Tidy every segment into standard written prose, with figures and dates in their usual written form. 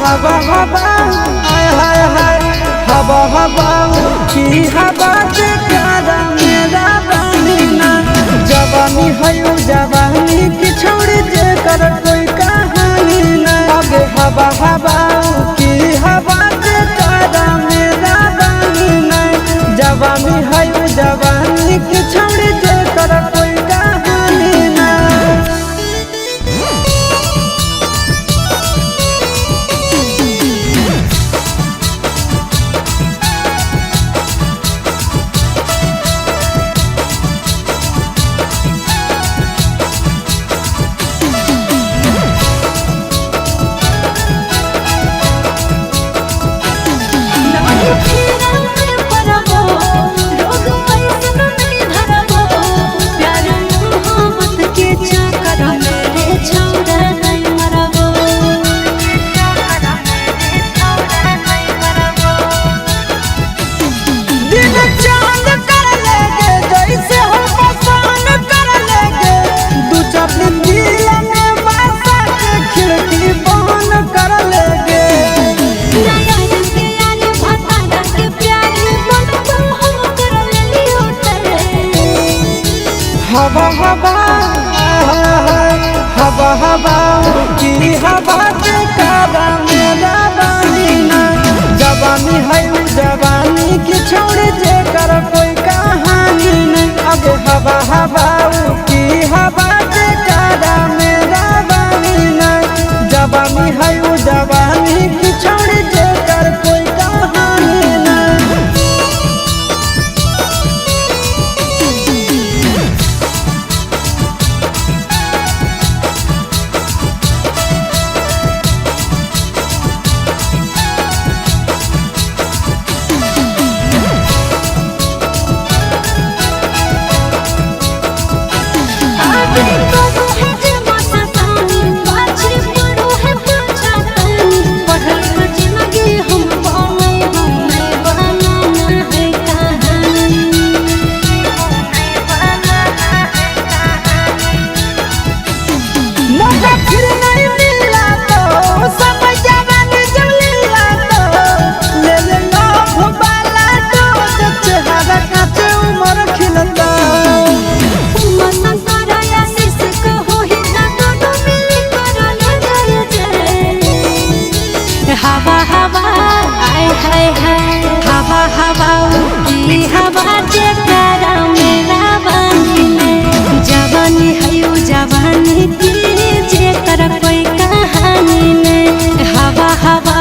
हवा हवा हाय हाय हाय हवा हवा की हवा से प्यारा मेरा बहिना जवानी है जवानी की छोड़ी जे कर कोई कहानी ना अबे हवा हवा की हवा से प्यारा मेरा बहिना जवानी है जवानी की छोड़ी जे कर कोई कहानी ना। हवा हवा हवा हवा की हवा से प्यारा मेरा बहिना जवानी है जवानी की छोड़ी जे कर कोई कहानी नहीं अब हवा हवा की हवा से प्यारा मेरा बहिना जवानी है जवानी की छोड़ी जे कर कोई कहानी नहीं। हवा हवा आय हाय हाय हवा हवा की हवा जे प्यारा मेरा बहिना जवानी है जवानी की जे कर कोई कहानी नहीं हवा हवा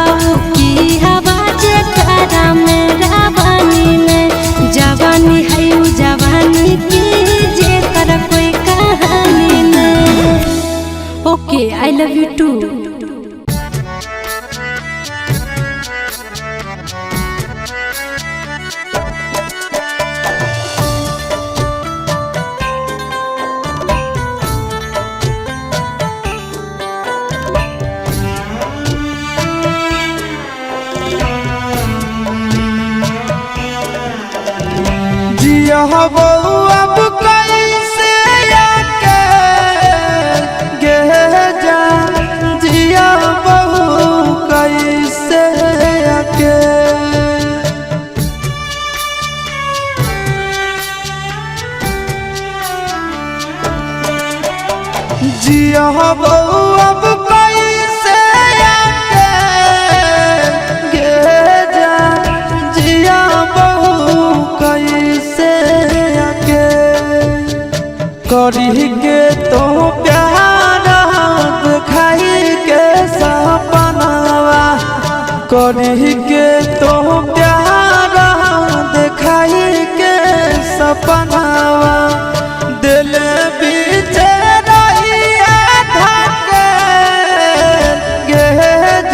की हवा जे प्यारा मेरा बहिना जवानी है जवानी की जे कर कोई कहानी नहीं। Okay I love you too. Jiya बहू अब कैसे आके गे जा जिया बहू कैसे आके जिया बहू अब कैसे आके गे जा जिया बहू कैसे आके करी के तो प्यार दिखाई के सपनावा करी के तो प्यार दिखाई के सपनावा दिल बीच रहिया धके गे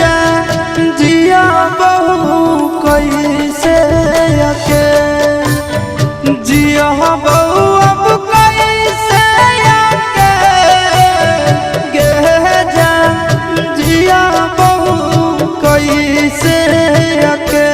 जा जिया बहू कैसे आके जिया बहू अब कैसे आके गे जा जिया बहू कैसे आके।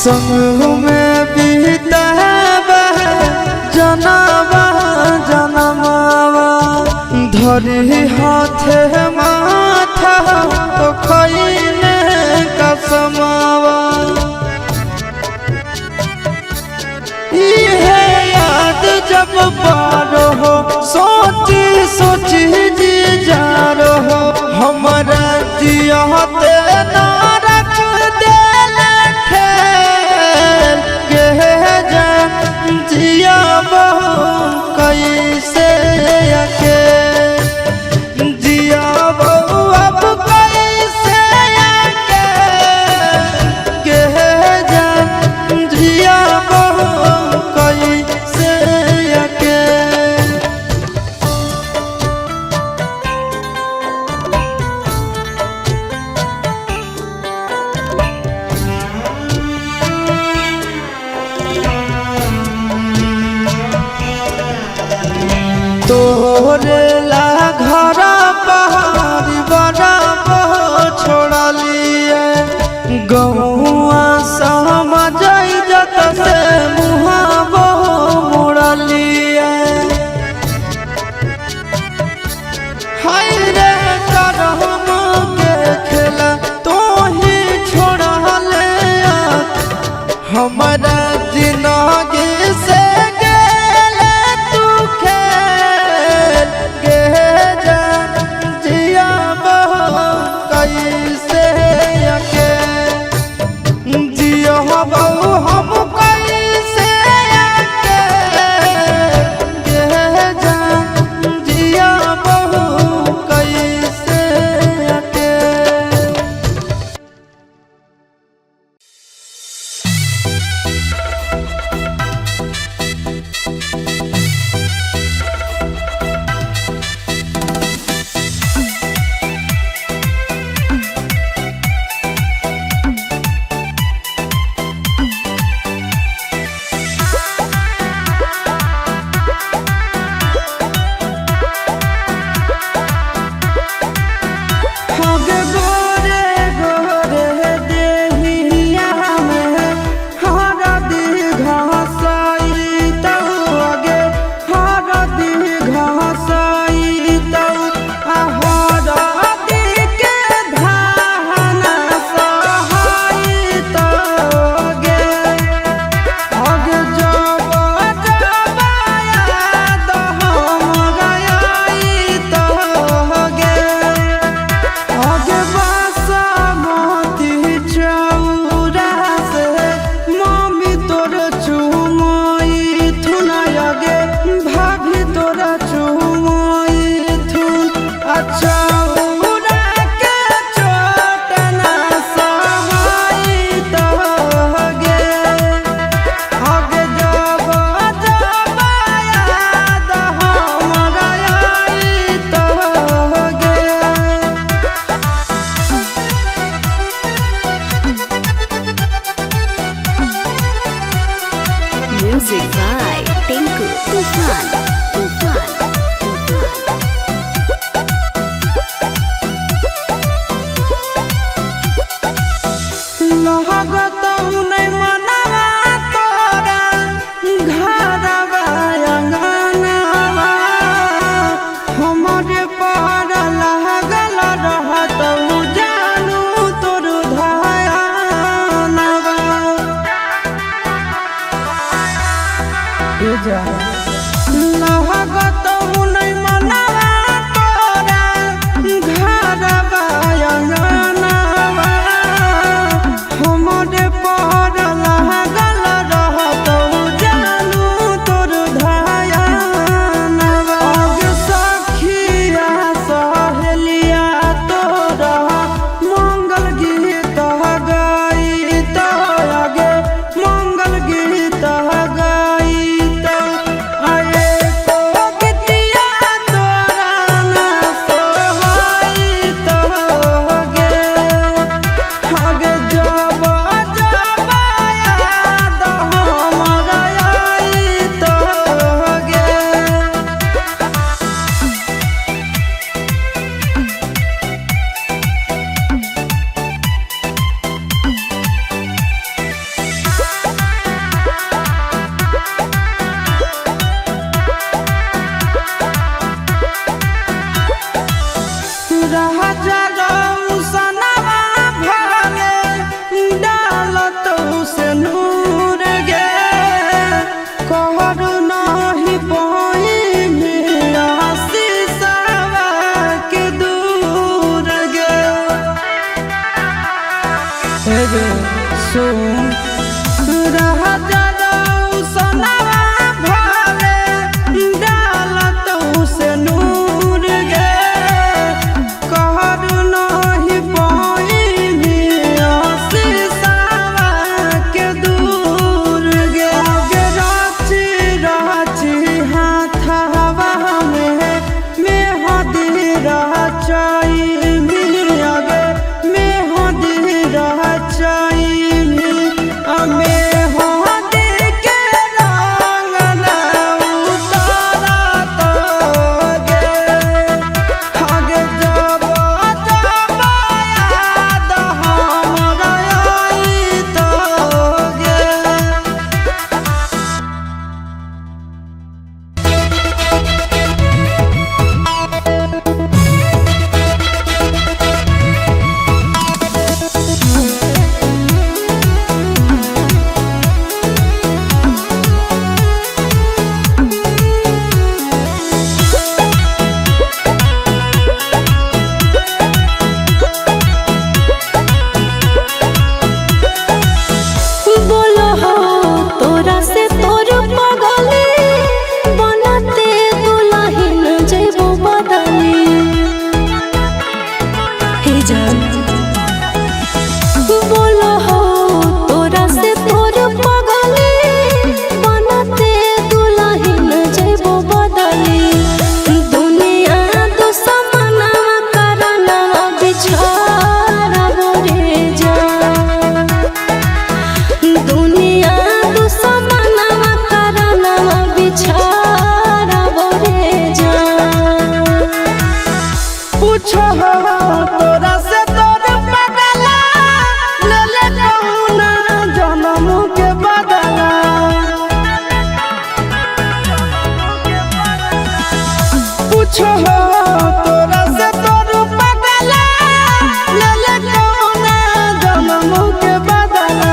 संग में बीतावा जनवा जनमावा धरी हाथे माथा तो खैले कसमावा इहे याद जब पारो हो सोची सोची जी जा रहो हमारा जियाते ना रख देला खेल के जा जिया बहु कैसे अके जिया बहु अब कैसे अके के जा जिया बहु कैसे अके तोरे ला घर पहाड़ी बड़ा छोड़ा लिए गहुआ समझ जत से मुहाबो मोड़ा लिए हाय रे करम के खेला तो ही छोड़ा ले हमारा जिंदगी से हमरे पर रे सुन रह जाऊ सनवा भरे डालत से नूर गे कहर नहीं पाइनी शीशावा के दूर गे गे राची राची हाथवा में मेहदी रचाई गे मेहदी रचाई तोरा से तोर पगला ले ले कौना जन्म के बदला पूछो तोरा से तोर पगला ले ले कौना जन्म के बदला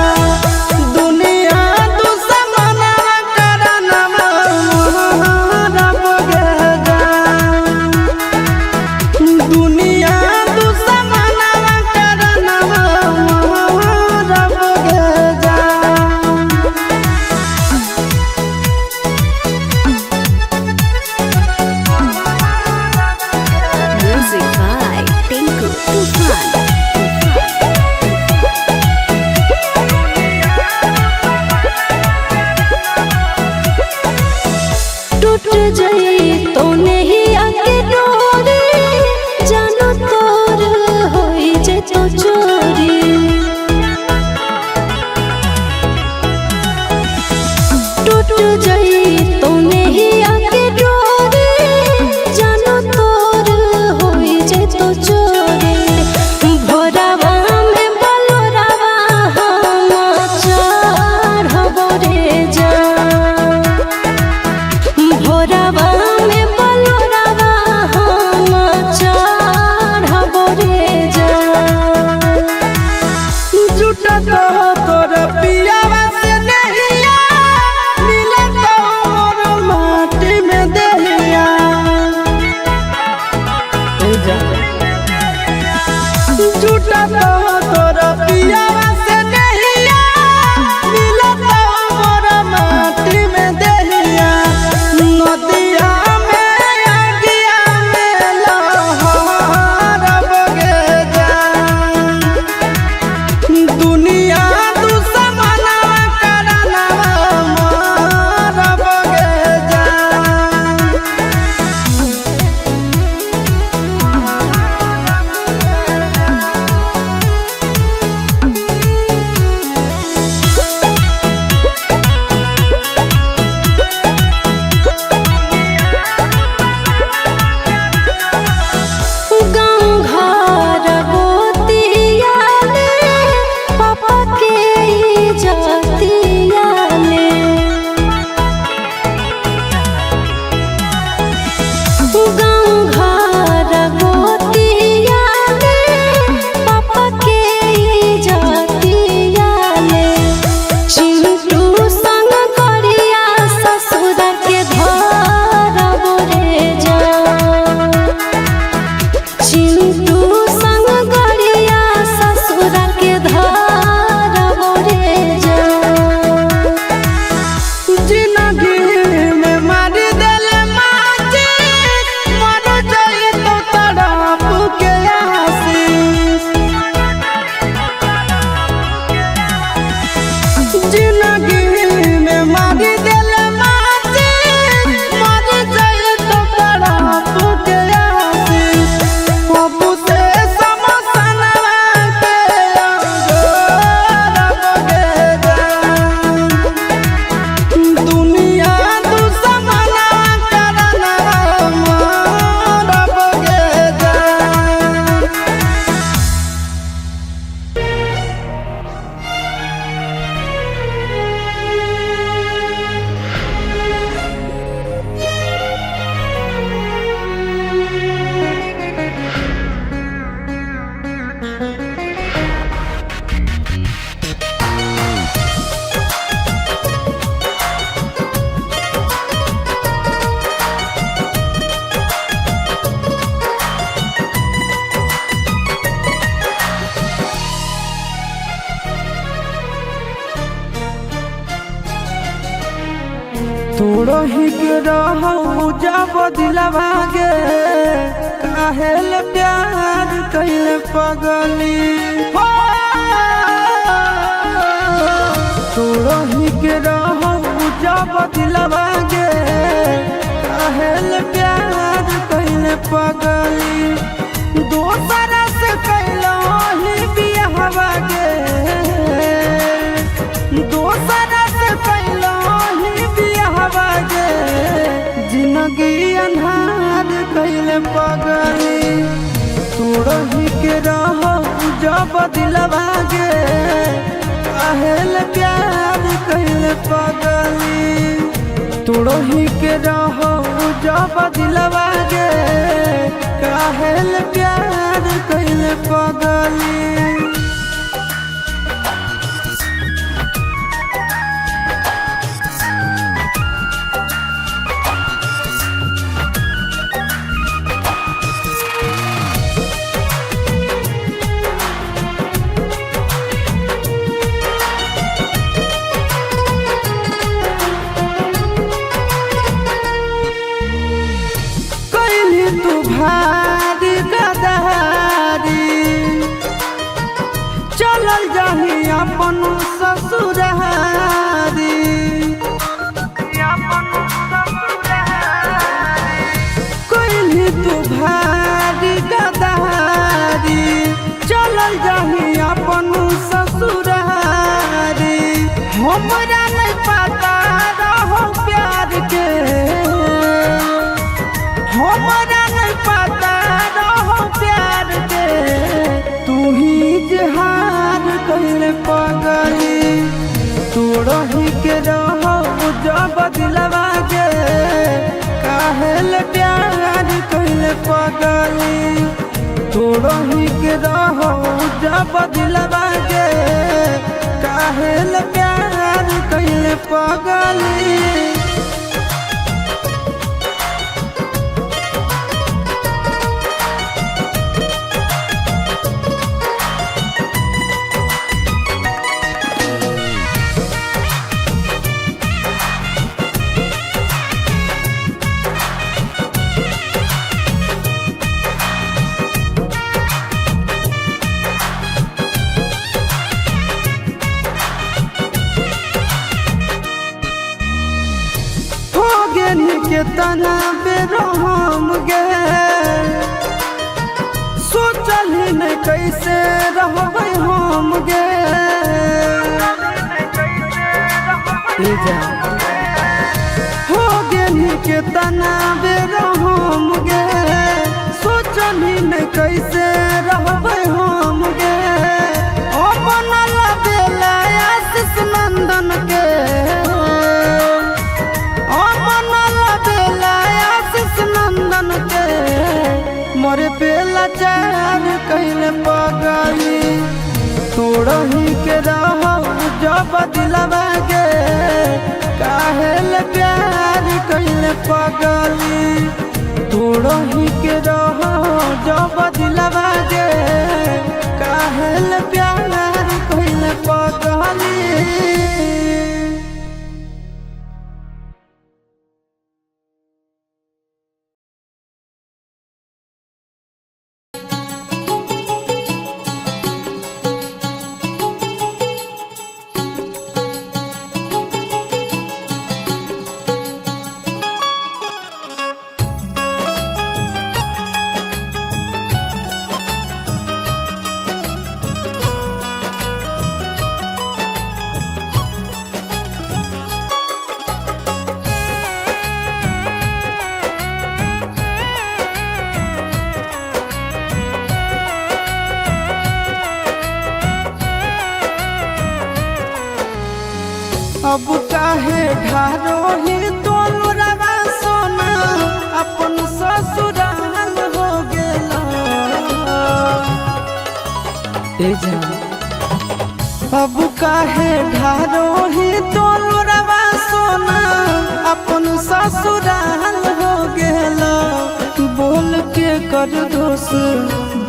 दुनिया दुश्मना करना रब गे दुनिया दुश्मना करना रब गे Music by Tinku Tufan. टूट जाई तो नहीं आके डोरी जानो तोर होई जे तो चोरी टूट जाई तो नहीं आके डोरी जानो तोर होई जे तो चोरी भोरावा में बलोरावा हम चढ़ब रे जा भोरावा में बलोरावा हम चढ़ब रे जा झूठा तो तोर पियावा से नहिया मिले तो मोर माटी में दहिया झूठा तो तोर पियावा से नहिया मिले तो मोर माटी में दहिया नदिया में आगिया में लहरब गे जान दुनिया दुश्मना करना रब गे जान रही के रहू जब दिलवा गे काहेल प्यार कैले पगली हो तू रही के रहू जब दिलवा गे काहेल प्यार कैले पगली दोसरा से कैलो ही बियाहवा गे दोसरा से कैलो ही बियाहवा गे जिंदगी अन्हार कैले पगली तू रही के रहू जब दिलवा गे काहेल प्यार कैले पगली तू रही के रहू जब दिलवा गे काहेल प्यार कैले पगली भारी गदारी चलल जाही अपन ससुरारी कोइली तू भारी गदारी चलल जाही अपन ससुरारी हमरा नहीं पता रहो प्यार के हमरा पता रहो प्यार के तू ही जहार कैले पगली तू रही के रहो जब दिलवा गे काहेल प्यार कैले पगली तू रही के रहो जब दिलवा गे काहेल प्यार कैले पगली के तना बेरहम गे सोचल ही नहीं कैसे रहबै हम गे हो गेली के तना बेरहम गे सोचल ही नहीं कैसे रहबै हम गे अपन बेला आशीष नंदन के नंदन के मोरे पेला चार कैले पगली तू रही के रहू जब दिलवा गे काहेल प्यार कैले पगली तू रही के रहू जब दिलवा गे काहेल प्यार कैले पगली अब काहे ढारो ही तोलरवा सोना अपन ससुराल हो गेला अब काहे ढारो ही तोलरवा सोना अपन ससुराल हो गेला बोल के कर दोष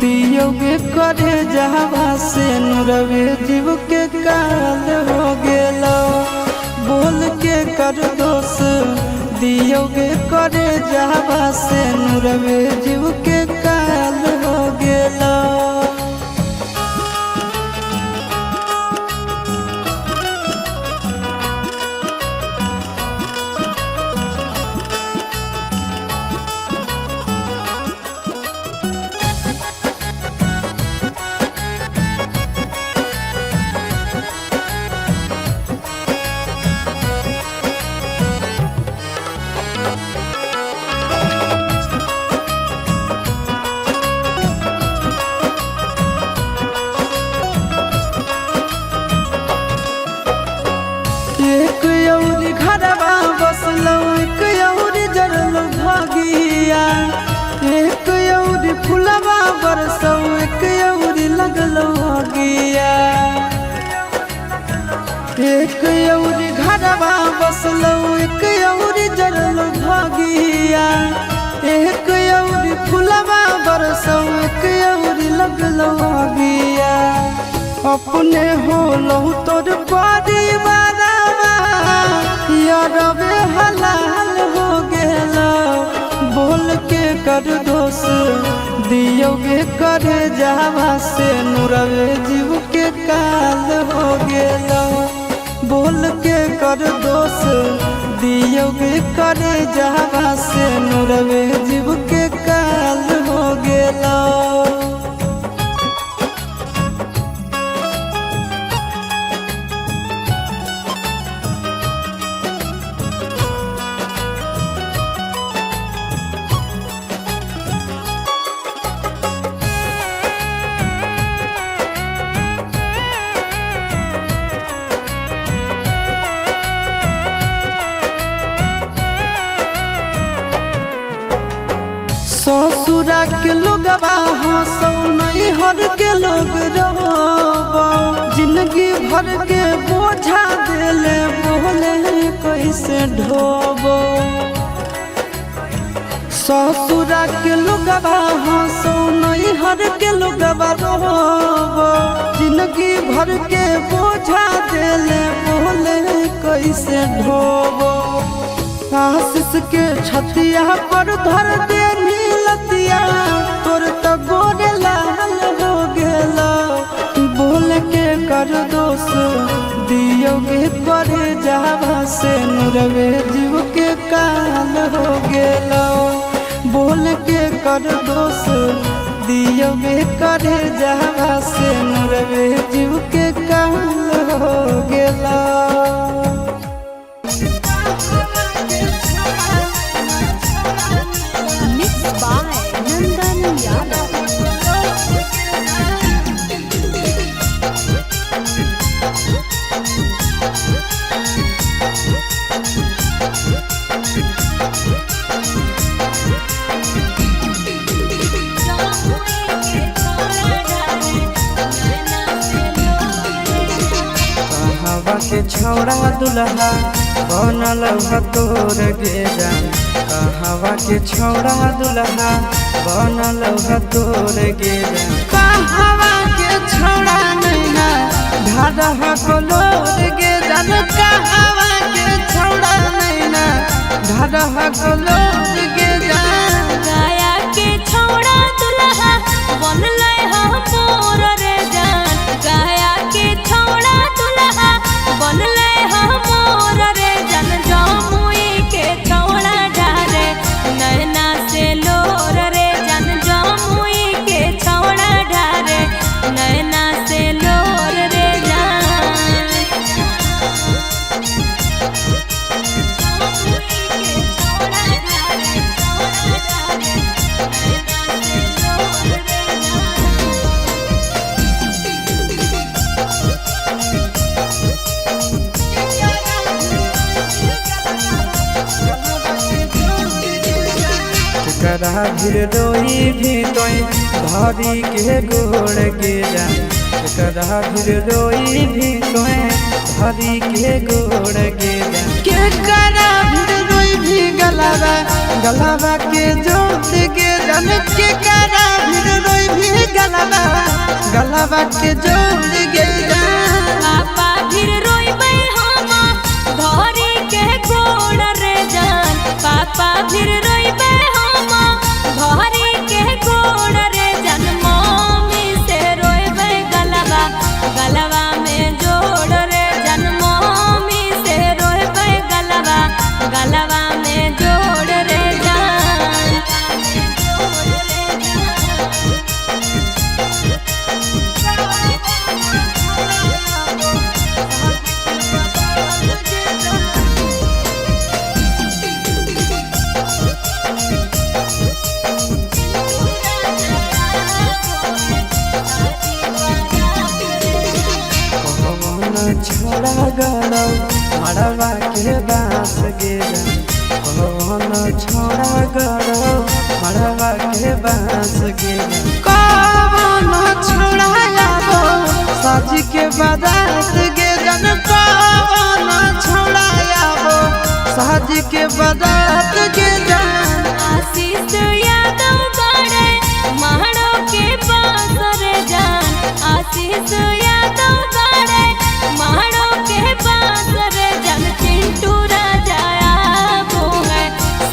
दियोगे करे जहवा से नुरवे जीव के काल हो गेला बोल के कर दोष दियोगे करे जावा से नुरवे जीव के काल हो गेला। एक औरी घरवा बसलौ एक औरी जरल भागिया, एक औरी फुलवा बरसौ एक औरी लगलौ आगिया। एक औरी घरवा बसलौ एक औरी जरल भागिया, एक औरी फुलवा बरसौ एक औरी लगलौ आगिया। अपने होलौ तोर परिवारवा यारवे हलाल हो गेला। बोल के कर दोष दियोगे करे जावा से नुरवे जीव के काल हो गेला। बोल के कर दोष दियोगे करे जावा से नुरवे जीव के काल हो गेला। ससुरा के लोगवा हंसौ नैहर के लोग रोबौ, जिंदगी भर के बोझा देले बोले कैसे ढोबो। ससुरा के लोगवा हंसौ नैहर के लोगवा रोबौ, जिंदगी भर के बोझा देले बोले कैसे ढोबो। आशीष के छतिया पर धर दे नीलतिया, तोर तो गोरे लाल हो गेला। बोल के कर दोष दियोगे करे जावा से नुरवे जीव के काल हो गेला। बोल के कर दोष दियोगे करे जावा से नुरवे जीव के काल हो गेला। के छौड़ा दुल्हा बनल तोर गेरा, कहवा के छौड़ा दुल्हा बनल तोर गेरा। कहवा के छौड़ा नैना ढारह कलोर गेरा, कहवा के छौड़ा नैना ढारह कलोर गेरा। गाया के छौड़ा दुल्हा बनल मोर रे जान, गाया के छौड़ा दुल्हा बनले मोर रे जन। जमुई के छौड़ा ढारे नैना से लोर रे जन, जमुई के छौड़ा ढारे नैना से लोर रे जान। करा भीर रोई भी तोय धरी के गोड़ गिरा, करा भीर रोई भी तोय धरी के गोड़ गिरा। के करा भीर रोई भी गलावा गलावा के जोत गिरा, के करा भीर रोई भी गलावा गलावा के जोत गिरा। पापा भीर रोई हम धरी के गोड़ रे जान, छोड़ा गड़ो मड़वा के बास गिरा कौन छोड़ा गड़ो मड़वा के बास गिरा कौन छोड़ा जाबो साज के बारात गे जन कौन छोड़ा जाबो साज के बारात गे जन आशीष यादव बड़े महड़ो के पास रे जान आशीष यादव बड़े महड़ो के पास रे जान चिंटू राजा वो है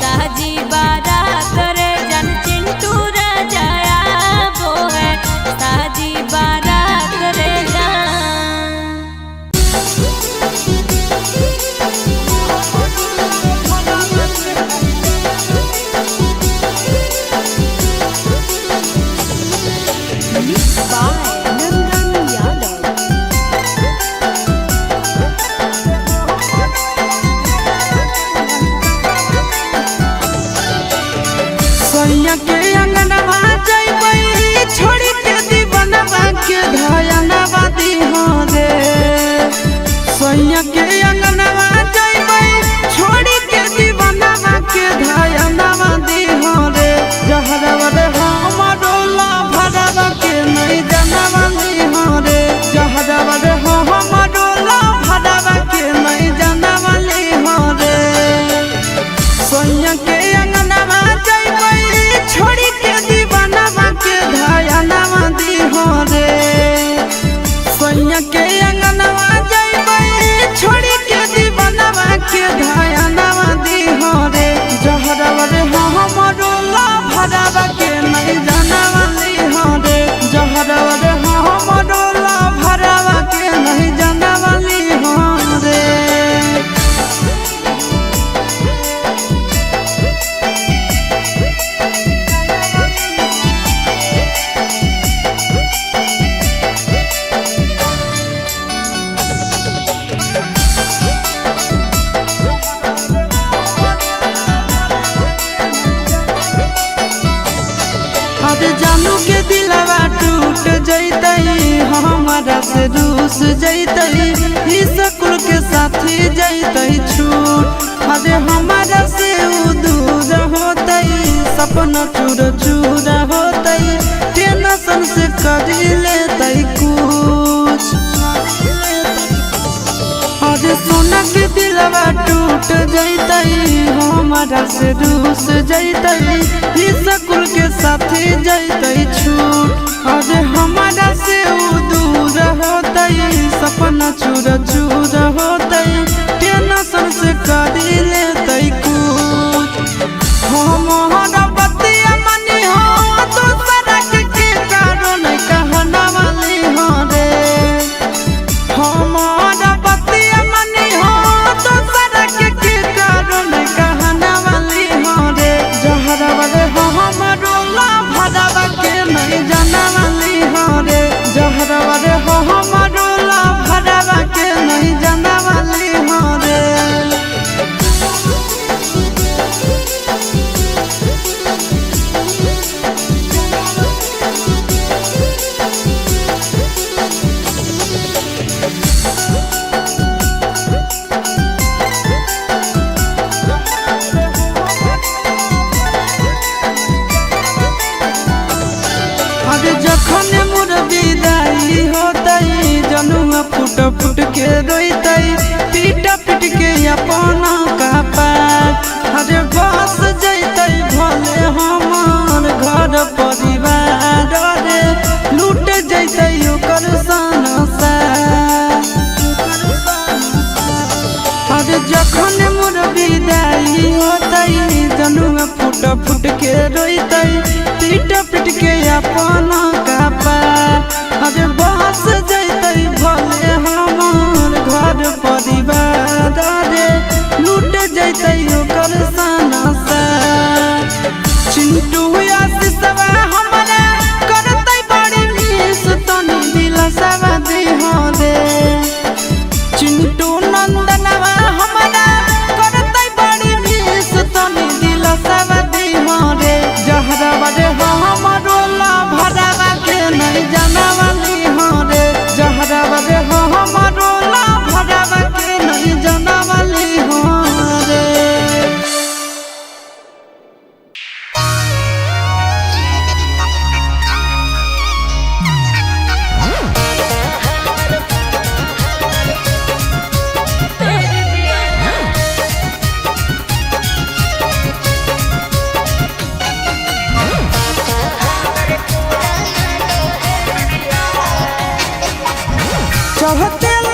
साजी बारात रे जान चिंटू राजा वो है साजी बारात रे जान के अंगनवा जइबै छोड़ी के दीवानवा के धयनवा दीहो रे सैया के अंगनवा जइबै छोड़ी के दीवानवा के धयनवा दीहो रे जहरवा रे हमरो ला भरवा के नहीं जनवा दीहो रे जहरवा रे हमरो ला भरवा के नहीं जनवा दीहो रे सैया के अंगनवा जइबै छोड़ी के दीवानवा के धयनवा दीहो रे सैया के अंगनवा जइबै छोड़ी के दीवानवा के धयनवा दीहो रे जहरवा रे हमरो ला भरवा के नहीं जनवा दीहो रे जहरवा रे हमरो ला भरवा के नहीं जनवा दीहो रे जानू के दिलवा टूट जैतई हमारा से रूस जैतई ही स्कूल के साथी जैतई छूट अरे हमारा से दूर होतई सपना चूर चूर होतई टेंशन से कर लेतई कुछ अरे सोना के दिलवा टूट जैतई हमारा से रूस जैतई ही स्कूल के साथी जैतई छूट अरे हमारा से दूर होतई सपना चूर चूर होतई टेंशन से कर लेतई कुछ हमारा बतिया मनी हो तो सड़क के कारण कहना वाली हो रे हमारा बतिया मनी हो तो सड़क के कारण कहना वाली हो रे जहरवा रे हमरो ला भरवा के नहीं जाना वाली हो रे जहरवा रे हमरो ला भरवा के नहीं जाना वाली हो रे जखन मोर विदाई होतई जनुआ फुट फुट के रोतई पीट पीट के अपना कपार अरे बस जैतई भले हमार घर परिवार रे लूट जैतई ओकर संसार अरे जखन मोर विदाई होतई जनुआ फुट फुट के रोतई पीट पीट के अपना कपार अरे बस जैतई भले हमार घर परिवार रे लूट जैतई ओकर संसार चिंटू आशीषवा हमारा करतई बड़ी मिस तनी दिलसवा दीहो रे चिंटू नंदनवा हमारा करतई बड़ी मिस तनी दिलसवा दीहो रे जहरवा रे हमरो ला भरवा के नहीं जानवा ली हो रे जहरवा रे हमरो ला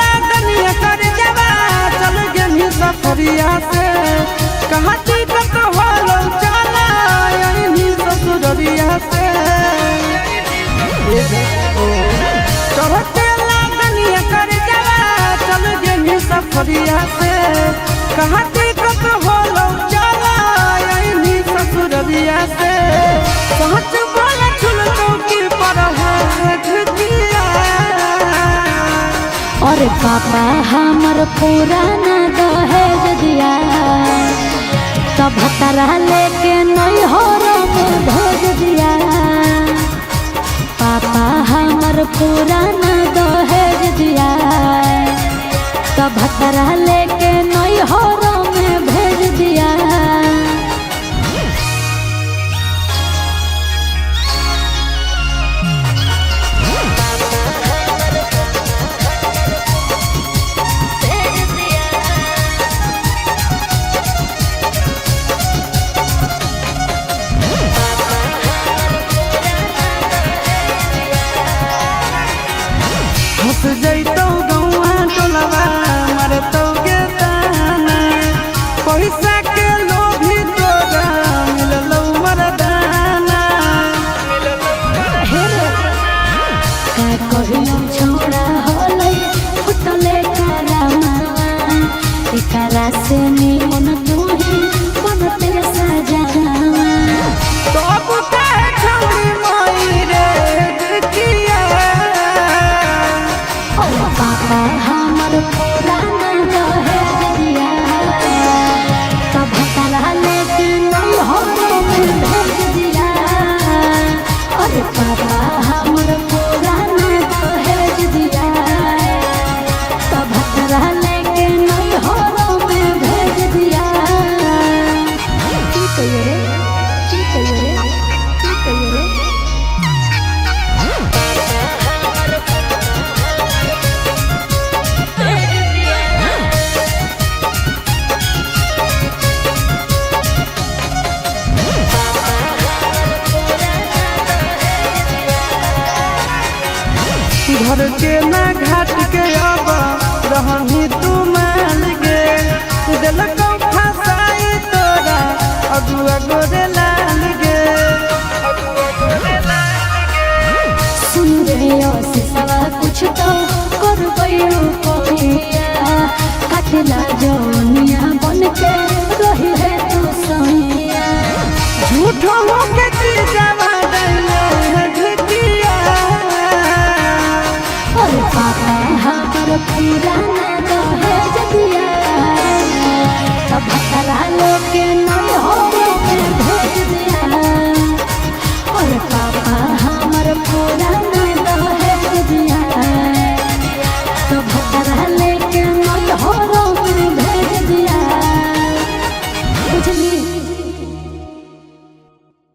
लागनिया कर जवा चल गेली सफरिया से कहाँ टिकट होलो चला यही ससुरिया से चढ़ते लागनिया कर जवा चल गेली सफरिया से कहाँ टिकट होलो चला यही ससुरिया से पहुँच बोला चुलतो की पर है और पापा हमर पुराना दहेज दिया तब भतरा लेके नहीं हो भेज दिया। पापा हमर पुराना दहेज दिया तब भतरा लेके नहीं हो में भेज दिया। हंस जैतौ गौआ टोलवा मरतौ के ताना पैसा के लोभी तोरा मिललौ मरदाना का कहियो छोड़ा होलै फुटले करामा एकरा से निमन तूही बनते सजावा तब काहे छौरी माई रे देखिया पापा हमर पुराना दहेज दिया तब भतरा लेके नहीं हो भेज दिया। अरे पापा हमर पुराना दहेज दिया तब भतरा लेके नहीं हो भेज दिया। की कहियो रे की कहियो रे की कहियो रे घर के ना घाट के अब रहनी तू मान गे दिलको फसाई तोरा अगुआ गोरे लाल गे सुन रे सिसवा कुछ तो करबैयो कहिया काटला जौनिया बन के रही है तू सैया झूठो हो के जीवा दैले झिकिया। और पापा हमर पुराना